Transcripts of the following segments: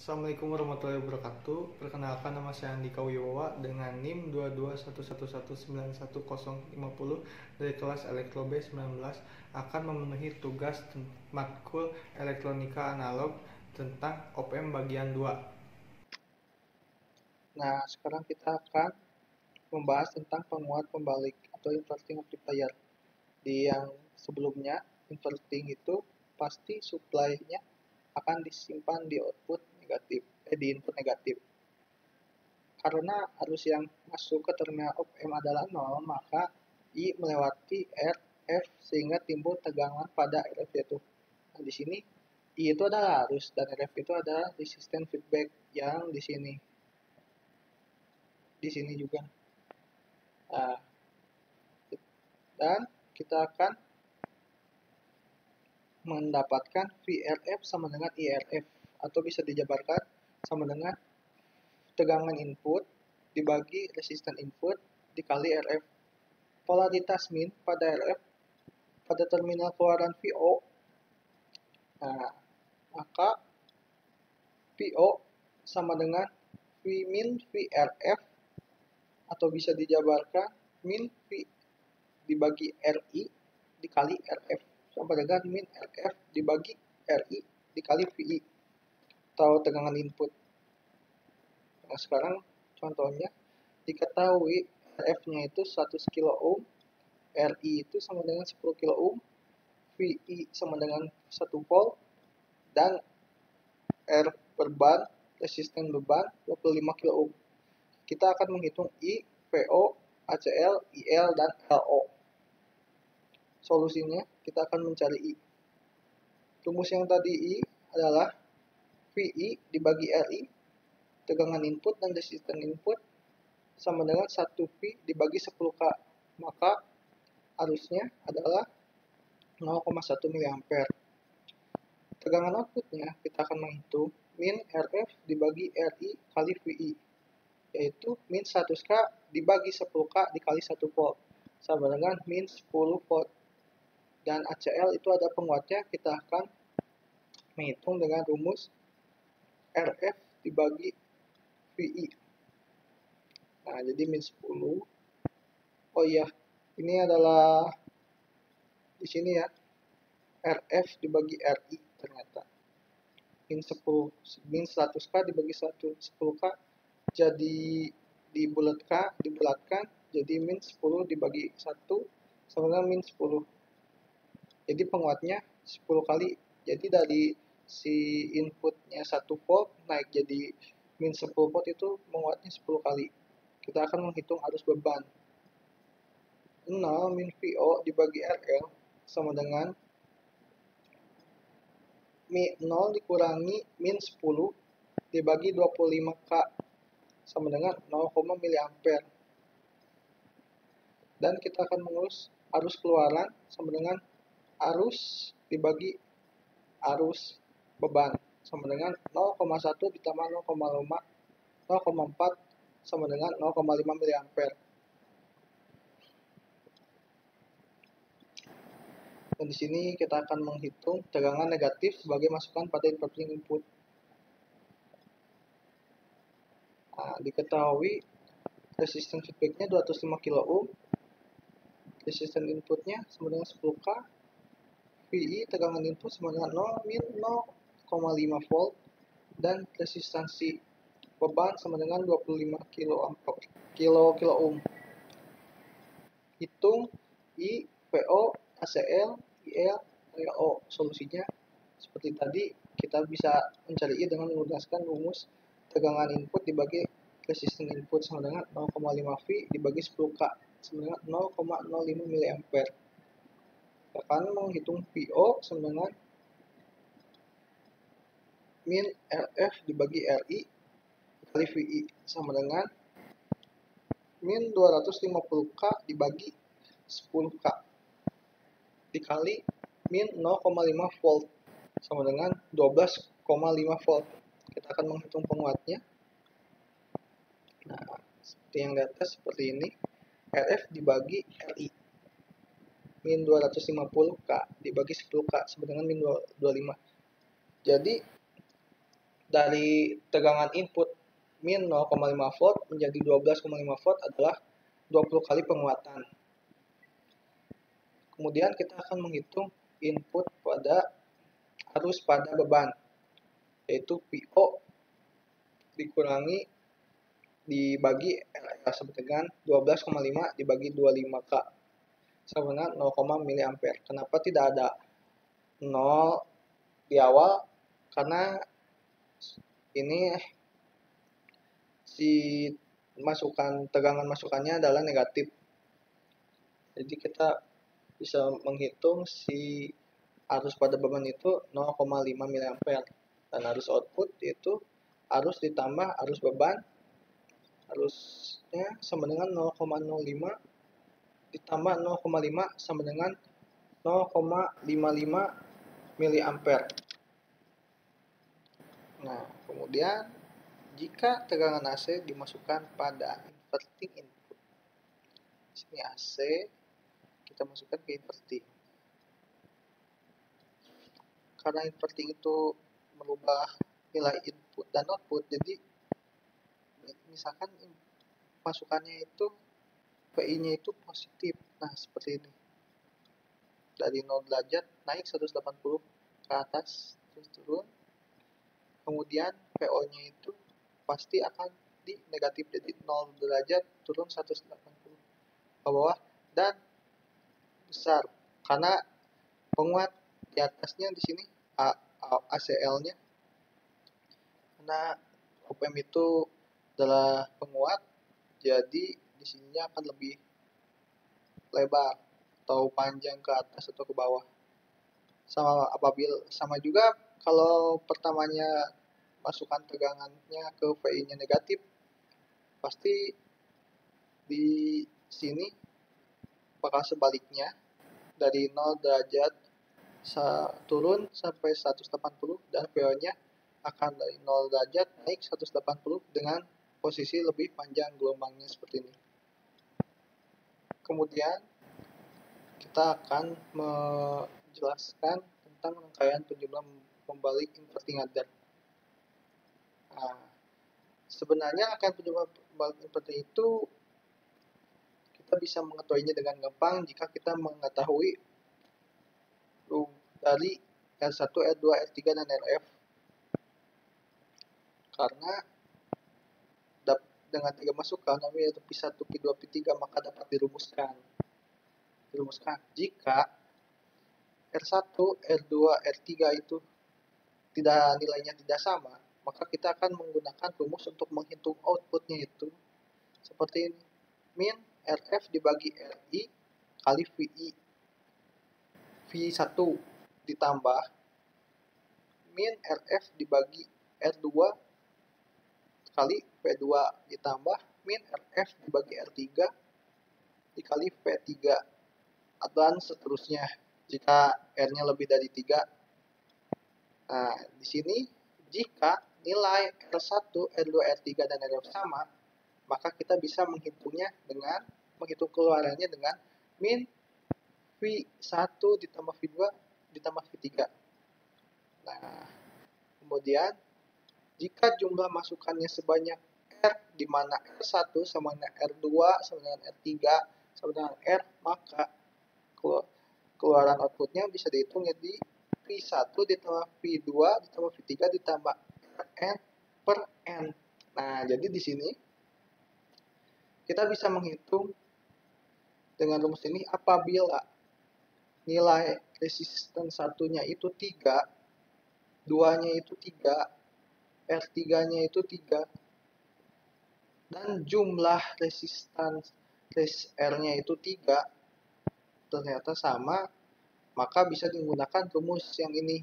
Assalamualaikum warahmatullahi wabarakatuh. Perkenalkan, nama saya Andika Wibowa dengan NIM 22111911050 dari kelas Elektro B19 akan memenuhi tugas matkul elektronika analog tentang op-amp bagian 2. Nah, sekarang kita akan membahas tentang penguat pembalik atau inverting amplifier. Di yang sebelumnya, inverting itu pasti supply-nya akan disimpan di output negatif, di input negatif. Karena arus yang masuk ke terminal op-amp adalah 0, maka I melewati RF sehingga timbul tegangan pada RF itu. Nah, di sini I itu adalah arus dan RF itu adalah resisten feedback yang di sini juga. Nah, dan kita akan mendapatkan VRF sama dengan IRF, atau bisa dijabarkan sama dengan tegangan input dibagi resisten input dikali RF. Polaritas min pada RF pada terminal keluaran VO, nah, maka VO sama dengan V min VRF, atau bisa dijabarkan min V dibagi RI dikali RF sama dengan min RF dibagi RI dikali VI atau tegangan input. Nah, sekarang contohnya diketahui RF-nya itu 100 kilo ohm, RI itu sama dengan 10 kilo ohm, VI sama dengan 1 volt, dan R beban, resisten beban 25 kilo ohm. Kita akan menghitung I, VO, ACL, IL, dan LO. Solusinya kita akan mencari I. Rumus yang tadi I adalah VI dibagi RI, tegangan input dan resisten input, sama dengan 1V dibagi 10K. Maka arusnya adalah 0,1 mA. Tegangan outputnya kita akan menghitung min RF dibagi RI kali VI, yaitu min 100K dibagi 10K dikali 1 volt, sama dengan min 10 volt. Dan ACL itu ada penguatnya, kita akan menghitung dengan rumus RF dibagi VI. Nah, jadi min 10. Oh iya, ini adalah di sini ya, RF dibagi RI ternyata. Min 10, min 100K dibagi 10K jadi dibulatkan jadi min 10 dibagi 1 sama dengan min 10. Jadi penguatnya 10 kali. Jadi dari si inputnya 1 volt naik jadi min 10 volt itu penguatnya 10 kali. Kita akan menghitung arus beban. 0 min VO dibagi RL sama dengan 0 dikurangi min 10 dibagi 25K sama dengan 0, mA. Dan kita akan mengurus arus keluaran sama dengan arus dibagi arus beban sama dengan 0,1 ditambah 0,4 sama dengan 0,5 mA. Dan di sini kita akan menghitung tegangan negatif sebagai masukan pada inverting input. Nah, diketahui resisten feedbacknya 205 kilo ohm, resisten inputnya sama dengan 10K, VI tegangan input sama dengan 0,5 volt, dan resistansi beban sama dengan 25 kilo ohm. Hitung I, VO, ACL, IL, LO. Solusinya seperti tadi, kita bisa mencari I dengan menggunakan rumus tegangan input dibagi resisten input sama dengan 0,5 V dibagi 10K sama dengan 0,05 mA. Akan menghitung VO sama dengan min RF dibagi RI kali VI sama dengan min 250K dibagi 10K dikali min 0,5 volt sama dengan 12,5 volt. Kita akan menghitung penguatnya. Nah, seperti yang di atas seperti ini. RF dibagi RI min 250K dibagi 10K sama dengan min 25. Jadi dari tegangan input min 0,5 volt menjadi 12,5 volt adalah 20 kali penguatan. Kemudian kita akan menghitung input pada arus pada beban, yaitu PO dikurangi dibagi RR sama dengan 12,5 dibagi 25K sama dengan 0, mA. Kenapa tidak ada 0 di awal? Karena ini si tegangan masukannya adalah negatif. Jadi kita bisa menghitung si arus pada beban itu 0,5 mA dan arus output itu arus ditambah arus beban, arusnya sama dengan 0,05 ditambah 0,5 sama dengan 0,55 mA. Nah, kemudian jika tegangan AC dimasukkan pada inverting input, sini AC kita masukkan ke inverting. Karena inverting itu merubah nilai input dan output, jadi misalkan masukannya itu PI-nya itu positif. Nah, seperti ini. Dari 0 derajat naik 180 ke atas, terus turun. Kemudian PO-nya itu pasti akan di negatif, jadi 0 derajat turun 180 ke bawah dan besar karena penguat di atasnya di sini ACL-nya, karena op-amp itu adalah penguat, jadi di sininya akan lebih lebar atau panjang ke atas atau ke bawah. Sama juga kalau pertamanya masukan tegangannya ke VI-nya negatif, pasti di sini bakal sebaliknya dari 0 derajat turun sampai 180 dan VO-nya akan dari 0 derajat naik 180 dengan posisi lebih panjang gelombangnya seperti ini. Kemudian kita akan menjelaskan tentang rangkaian penjumlah pembalik inverting adder. Nah, sebenarnya rangkaian penjumlah pembalik inverting itu kita bisa mengetahuinya dengan gampang jika kita mengetahui dari R1, R2, R3, dan RF. Karena dengan 3 masukan, yaitu P1, P2, P3, maka dapat dirumuskan jika R1, R2, R3 itu nilainya tidak sama, maka kita akan menggunakan rumus untuk menghitung outputnya itu seperti ini. Min RF dibagi RI kali VI. V1 ditambah min RF dibagi R2 kali V2 ditambah min RF dibagi R3 dikali V3 dan seterusnya jika R-nya lebih dari 3. Nah, di sini jika nilai R1, R2, R3, dan RF sama, maka kita bisa menghitungnya dengan menghitung keluarannya dengan min V1 ditambah V2 ditambah V3. Nah, kemudian jika jumlah masukannya sebanyak R, di mana R1 sama dengan R2 sama dengan R3 sama dengan R, maka keluaran outputnya bisa dihitung jadi V1 ditambah V2 ditambah V3 ditambah N per N. Nah, jadi di sini kita bisa menghitung dengan rumus ini apabila nilai resisten satunya itu 3, 2-nya itu 3, R3-nya itu 3, dan jumlah resisten R-nya itu 3, ternyata sama, maka bisa digunakan rumus yang ini.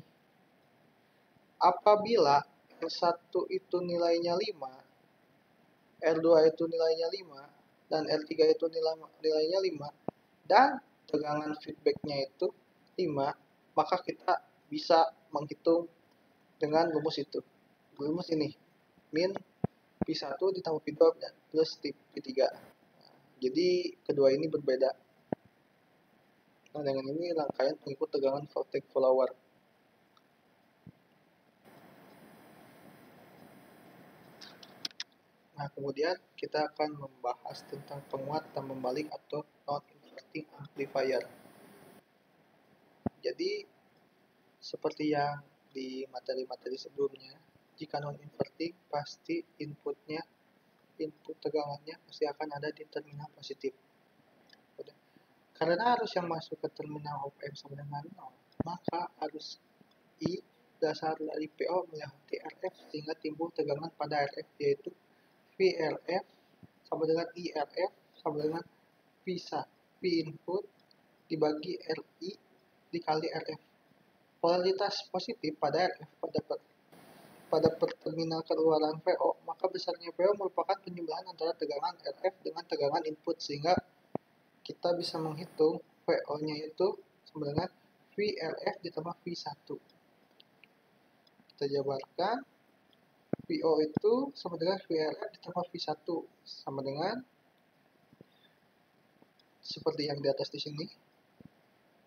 Apabila R1 itu nilainya 5, R2 itu nilainya 5, dan R3 itu nilainya 5, dan tegangan feedbacknya itu 5, maka kita bisa menghitung dengan rumus itu. Rumus ini, min P1 ditambah P2 plus P3. Nah, jadi kedua ini berbeda. Nah, dengan ini rangkaian pengikut tegangan voltage follower. Nah, kemudian kita akan membahas tentang penguat dan membalik atau non-inverting amplifier. Jadi, seperti yang di materi-materi sebelumnya, jika non-inverting pasti input tegangannya pasti akan ada di terminal positif. Karena arus yang masuk ke terminal op-amp sama dengan 0, maka arus I dasar dari PO melewati RF sehingga timbul tegangan pada RF, yaitu VRF sama dengan IRF sama dengan P input dibagi RI dikali RF. Polaritas positif pada RF pada terminal keluaran VO, maka besarnya VO merupakan penjumlahan antara tegangan RF dengan tegangan input, sehingga kita bisa menghitung VO-nya itu sama dengan VRF ditambah V1. Kita jabarkan VO itu sama dengan VRF ditambah V1 sama dengan seperti yang di atas di sini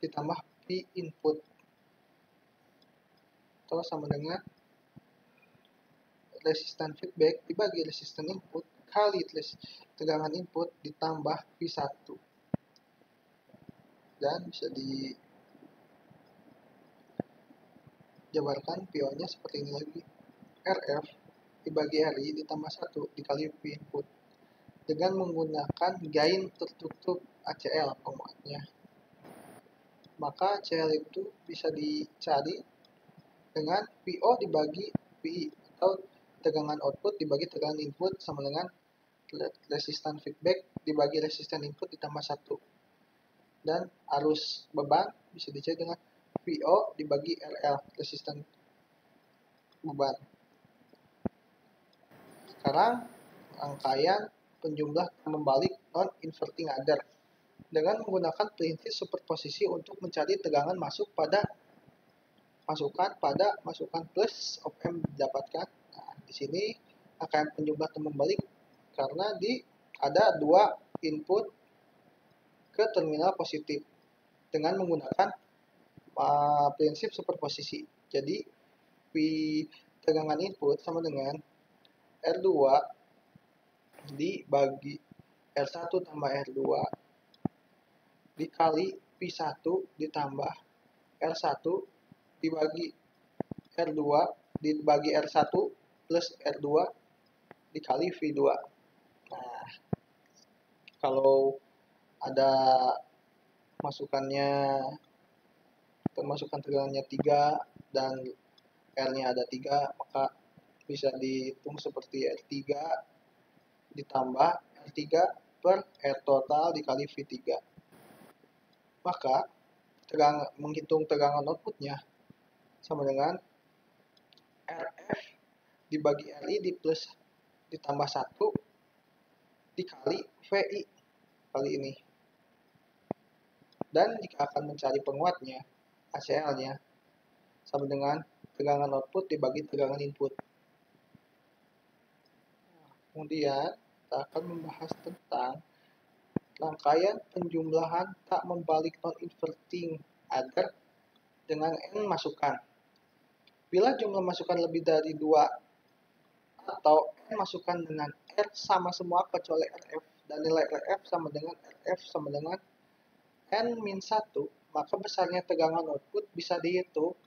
ditambah P input atau sama dengan resistan feedback dibagi resistan input kali tegangan input ditambah V1, dan bisa dijabarkan PO-nya seperti ini lagi, RF dibagi RI ditambah 1 dikali V input dengan menggunakan gain tertutup ACL penguatnya. Maka ACL itu bisa dicari dengan PO dibagi VI atau tegangan output dibagi tegangan input sama dengan resistan feedback dibagi resistan input ditambah 1. Dan arus beban bisa dicari dengan VO dibagi RL, resistan beban. Sekarang rangkaian penjumlah membalik non-inverting adder dengan menggunakan prinsip superposisi untuk mencari tegangan masukan plus op-amp didapatkan. Nah, di sini akan penjumlah dan membalik karena ada dua input ke terminal positif dengan menggunakan prinsip superposisi. Jadi V tegangan input sama dengan R2 dibagi R1 tambah R2 dikali V1 ditambah R1 dibagi R2 dibagi R1 plus R2 dikali V2. Nah, kalau ada masukan tegangannya 3 dan R-nya ada 3, maka bisa dihitung seperti R3 ditambah R3 per R total dikali V3. Maka menghitung tegangan outputnya sama dengan RF dibagi RI ditambah 1 dikali VI kali ini. Dan jika akan mencari penguatnya, ACL-nya sama dengan tegangan output dibagi tegangan input. Kemudian kita akan membahas tentang rangkaian penjumlahan tak membalik non-inverting adder dengan N masukan. Bila jumlah masukan lebih dari 2 atau N masukan dengan R sama semua kecuali RF dan nilai RF sama dengan N-1, maka besarnya tegangan output bisa dihitung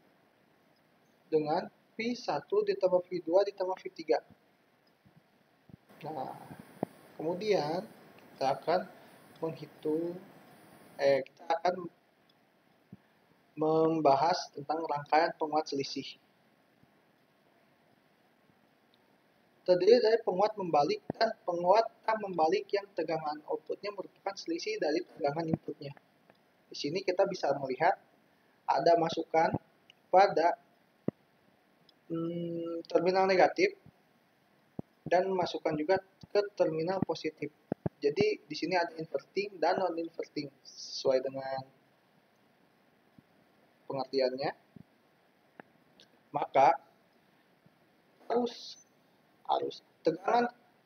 dengan V1 ditambah V2 ditambah V3. Nah, kemudian kita akan membahas tentang rangkaian penguat selisih. Terdiri dari penguat membalik dan penguat tak membalik yang tegangan outputnya merupakan selisih dari tegangan inputnya. Di sini kita bisa melihat ada masukan pada terminal negatif dan masukan juga ke terminal positif. Jadi di sini ada inverting dan non-inverting sesuai dengan pengertiannya. Maka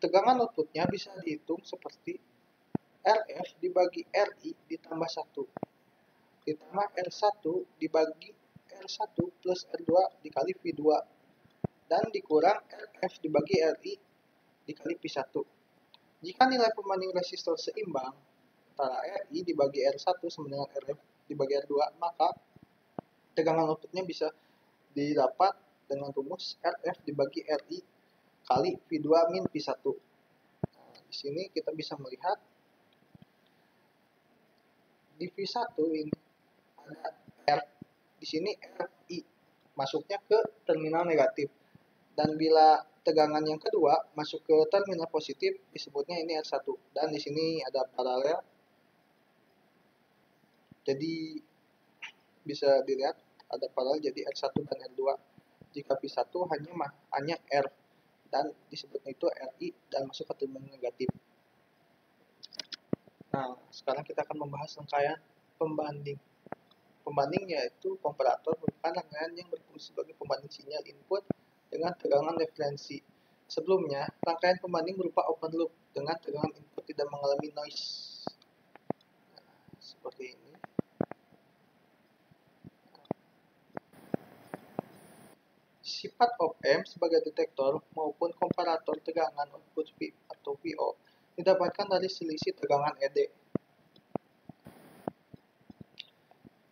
tegangan outputnya bisa dihitung seperti RF dibagi RI ditambah 1 ditambah R1 dibagi R1 plus R2 dikali V2 dan dikurang RF dibagi RI dikali P1. Jika nilai pembanding resistor seimbang antara RI dibagi R1 sama dengan RF dibagi R2, maka tegangan outputnya bisa didapat dengan rumus RF dibagi RI kali V2 min P1. Nah, di sini kita bisa melihat di V1 ini ada R, di sini RI masuknya ke terminal negatif, dan bila tegangan yang kedua masuk ke terminal positif disebutnya ini R1, dan di sini ada paralel, jadi bisa dilihat ada paralel jadi R1 dan R2. Jika P1 hanya R dan disebutnya itu RI dan masuk ke terminal negatif. Nah, sekarang kita akan membahas rangkaian pembanding. Pembanding yaitu komparator merupakan rangkaian yang berfungsi sebagai pembanding sinyal input dengan tegangan referensi. Sebelumnya, rangkaian pembanding berupa open loop dengan tegangan input tidak mengalami noise. Nah, seperti ini. Sifat op-amp sebagai detektor maupun komparator tegangan output V atau VO didapatkan dari selisih tegangan ED.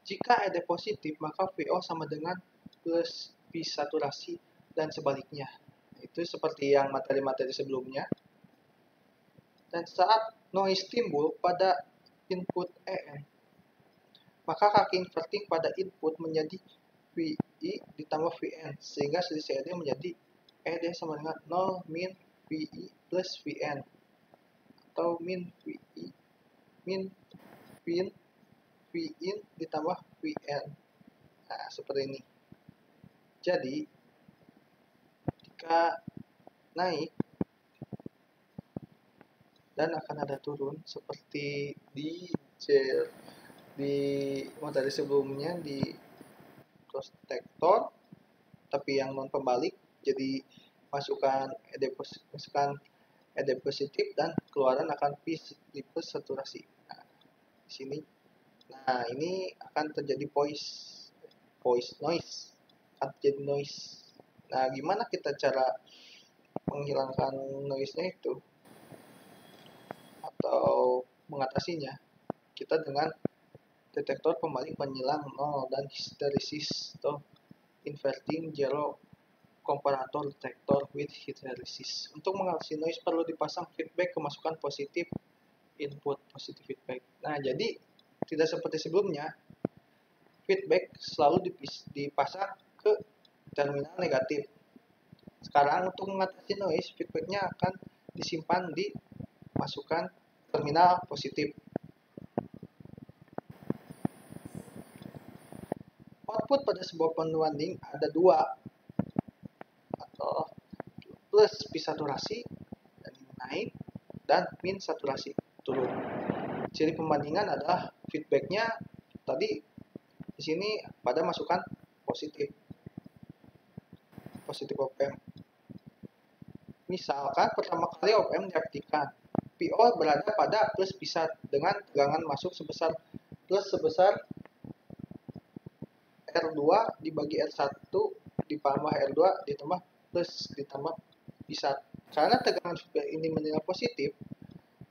Jika ED positif, maka VO sama dengan plus P saturasi dan sebaliknya. Itu seperti yang materi-materi sebelumnya. Dan saat noise timbul pada input EN, maka kaki inverting pada input menjadi VI ditambah VN, sehingga selisih ED menjadi ED sama dengan 0 min VI plus VN, atau min VI min Vin ditambah Vn. Nah, seperti ini. Jadi, jika naik dan akan ada turun seperti di materi sebelumnya di protektor, tapi yang non pembalik, jadi masukkan ED positif dan keluaran akan P plus saturasi. Nah, di sini. Nah, ini akan terjadi noise, akan terjadi noise. Nah, gimana kita cara menghilangkan noise-nya itu atau mengatasinya? Kita dengan detektor pembalik penyilang 0 dan hysteresis atau inverting zero comparator detector with hysteresis. Untuk mengatasi noise perlu dipasang feedback kemasukan positif input, positive feedback. Nah, jadi tidak seperti sebelumnya, feedback selalu dipasang ke terminal negatif. Sekarang untuk mengatasi noise, feedbacknya akan disimpan di masukan terminal positif. Output pada sebuah pembanding ada dua, atau plus P saturasi dan naik, dan min saturasi turun. Ciri pembandingan adalah feedbacknya tadi di sini pada masukan positif op-amp. Misalkan pertama kali op-amp diaktifkan, PO berada pada plus P1 dengan tegangan masuk sebesar R2 dibagi R1 ditambah R2 ditambah plus ditambah P1. Karena tegangan feedback ini menilai positif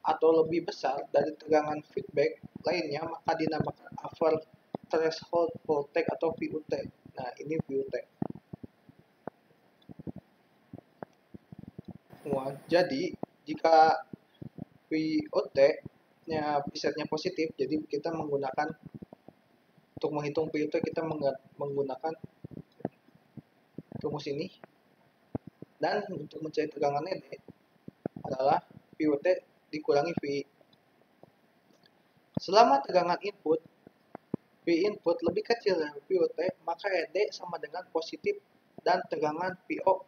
atau lebih besar dari tegangan feedback lainnya, maka dinamakan upper threshold voltage atau VUT. Nah, ini VUT. Jadi, jika VUT-nya presetnya positif, jadi kita menggunakan untuk menghitung VUT kita menggunakan rumus ini. Dan untuk mencari tegangan ED adalah VUT dikurangi VI. Selama tegangan input V input lebih kecil dari VUT, maka ED sama dengan positif dan tegangan VO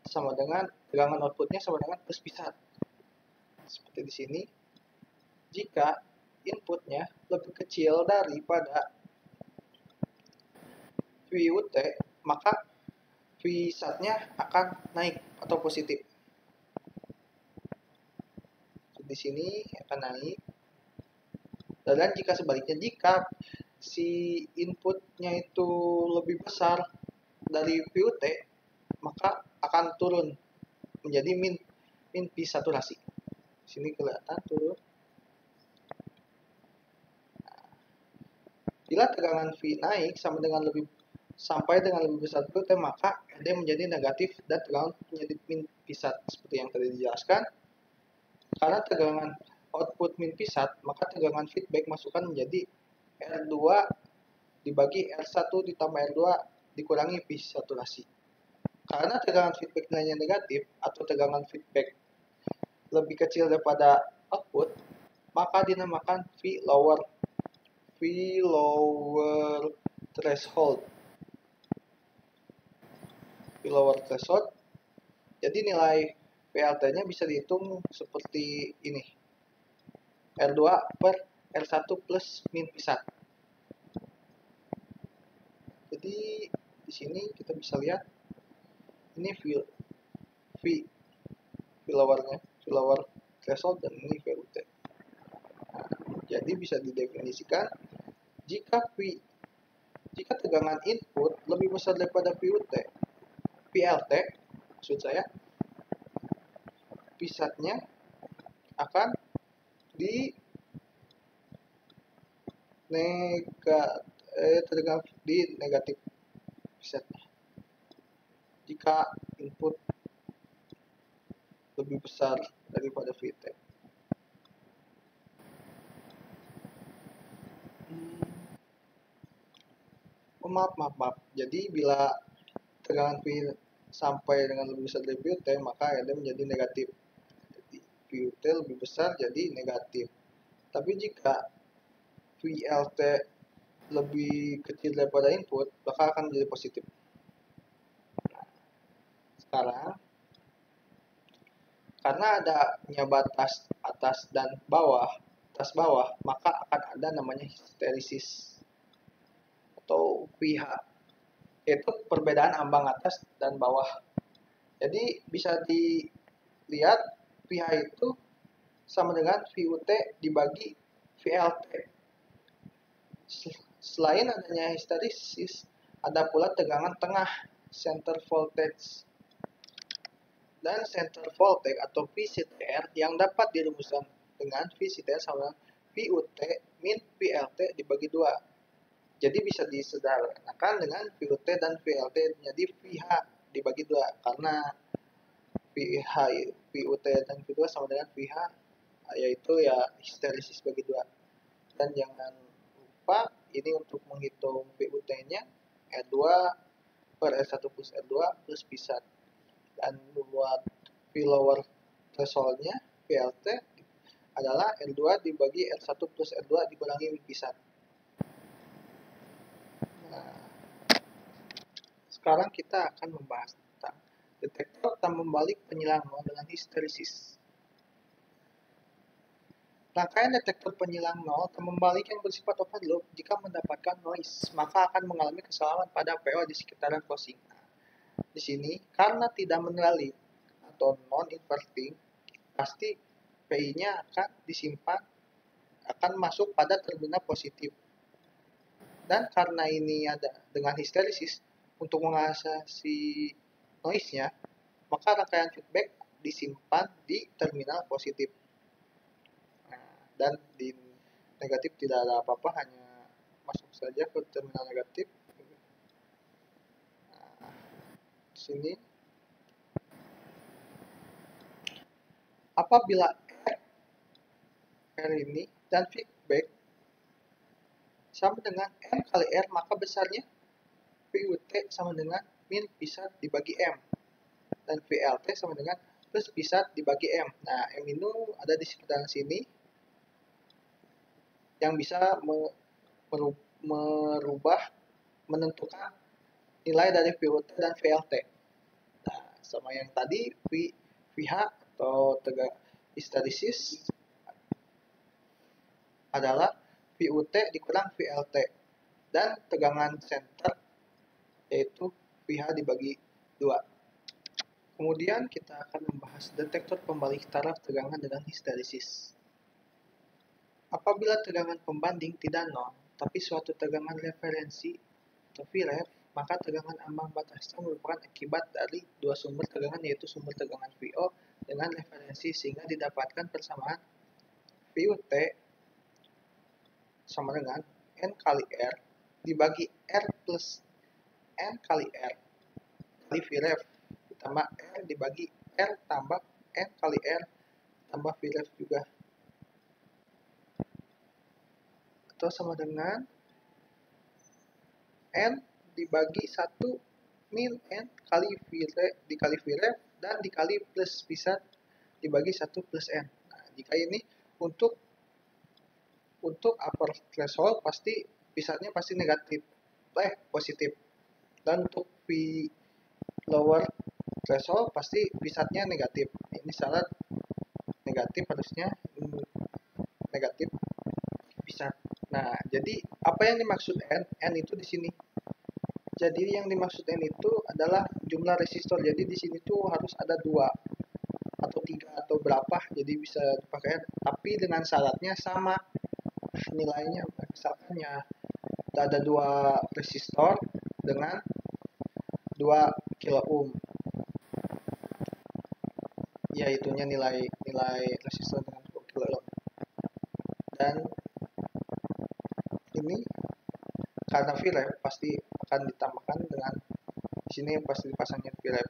sama dengan tegangan outputnya sama dengan plus P1. Seperti di sini. Jika inputnya lebih kecil daripada VUT, maka V1-nya akan naik atau positif. Di sini akan naik. Dan jika sebaliknya, jika si inputnya itu lebih besar dari VUT, maka akan turun menjadi min min P saturasi. Sini kelihatan turun. Bila tegangan V naik sampai dengan lebih besar VT, maka RD menjadi negatif dan tegangan menjadi min P1 seperti yang tadi dijelaskan. Karena tegangan output min P1, maka tegangan feedback masukan menjadi R2 dibagi R1 ditambah R2 dikurangi P saturasi. Karena tegangan feedback nilainya negatif atau tegangan feedback lebih kecil daripada output, maka dinamakan V lower threshold. V lower threshold. Jadi nilai VLT-nya bisa dihitung seperti ini. R2 per R1 plus min P1. Jadi di sini kita bisa lihat ini V lower threshold dan ini VUT. Nah, jadi bisa didefinisikan jika tegangan input lebih besar daripada VLT, maksud saya, P1-nya akan di negatif P1-nya. Jika input lebih besar daripada VT. Maaf. Jadi bila tegangan V sampai dengan lebih besar dari VT, maka RD menjadi negatif. Jadi VT lebih besar jadi negatif. Tapi jika VLT lebih kecil daripada input, maka akan menjadi positif. Sekarang, karena adanya batas atas bawah, maka akan ada namanya histerisis atau pH, yaitu perbedaan ambang atas dan bawah. Jadi bisa dilihat pH itu sama dengan VUT dibagi VLT. Selain adanya histerisis, ada pula tegangan tengah, center voltage. Dan center voltage atau VCTR yang dapat dirumuskan dengan VCTR sama VUT min VLT dibagi 2. Jadi bisa disederhanakan dengan VUT dan VLT menjadi VH dibagi 2 karena VUT dan V2 sama dengan VH, yaitu ya histerisis bagi 2. Dan jangan lupa ini untuk menghitung VUT-nya R2 per R1 plus R2 plus P1. Dan buat V lower threshold-nya VLT adalah R2 dibagi R1 plus R2 dikurangi P1. Sekarang kita akan membahas tentang detektor tambah balik penyilang nol dengan histerisis. Rangkaian detektor penyilang nol tambah balik yang bersifat overloop jika mendapatkan noise, maka akan mengalami kesalahan pada PO di sekitaran closing. Di sini, karena tidak mengenali atau non-inverting, pasti PI-nya akan masuk pada terminal positif. Dan karena ini ada dengan histerisis, untuk mengatasi noise-nya, maka rangkaian feedback disimpan di terminal positif. Nah, dan di negatif tidak ada apa-apa, hanya masuk saja ke terminal negatif. Nah, di sini apabila R ini dan feedback sama dengan M kali R, maka besarnya VUT sama dengan min P1 dibagi M. Dan VLT sama dengan plus P1 dibagi M. Nah, M itu ada di sekitaran sini yang bisa menentukan nilai dari VUT dan VLT. Nah, sama yang tadi, VH atau histerisis adalah VUT dikurang VLT. Dan tegangan center yaitu VH dibagi 2. Kemudian kita akan membahas detektor pembalik taraf tegangan dengan histerisis. Apabila tegangan pembanding tidak nol, tapi suatu tegangan referensi atau VREF maka tegangan ambang batasnya merupakan akibat dari dua sumber tegangan, yaitu sumber tegangan VO dengan referensi, sehingga didapatkan persamaan VUT sama dengan N kali R dibagi R plus N kali R kali Vref ditambah R dibagi R tambah N kali R tambah Vref juga, atau sama dengan N dibagi 1 min N kali Vref dikali Vref dan dikali plus bisa dibagi 1 plus N. Nah, jika ini untuk upper threshold pasti pisatnya pasti positif, dan untuk V lower threshold pasti pisatnya negatif. Ini syarat negatif, harusnya negatif pisat. Nah, jadi apa yang dimaksud N? N itu di sini. Jadi yang dimaksud N itu adalah jumlah resistor. Jadi di sini tuh harus ada 2 atau 3 atau berapa, jadi bisa dipakai N. Tapi dengan syaratnya sama nilainya. Misalkan ya ada 2 resistor dengan 2 kilo ohm. Ya, itunya nilai resistor dengan 2 kilo ohm. Dan ini karena Vref pasti akan ditambahkan dengan di sini pasti dipasangnya Vref.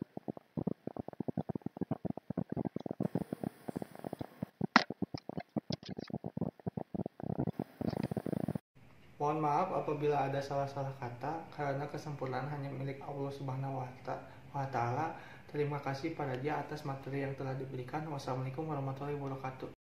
Mohon maaf apabila ada salah-salah kata, karena kesempurnaan hanya milik Allah Subhanahu wa Ta'ala. Terima kasih pada Dia atas materi yang telah diberikan. Wassalamualaikum warahmatullahi wabarakatuh.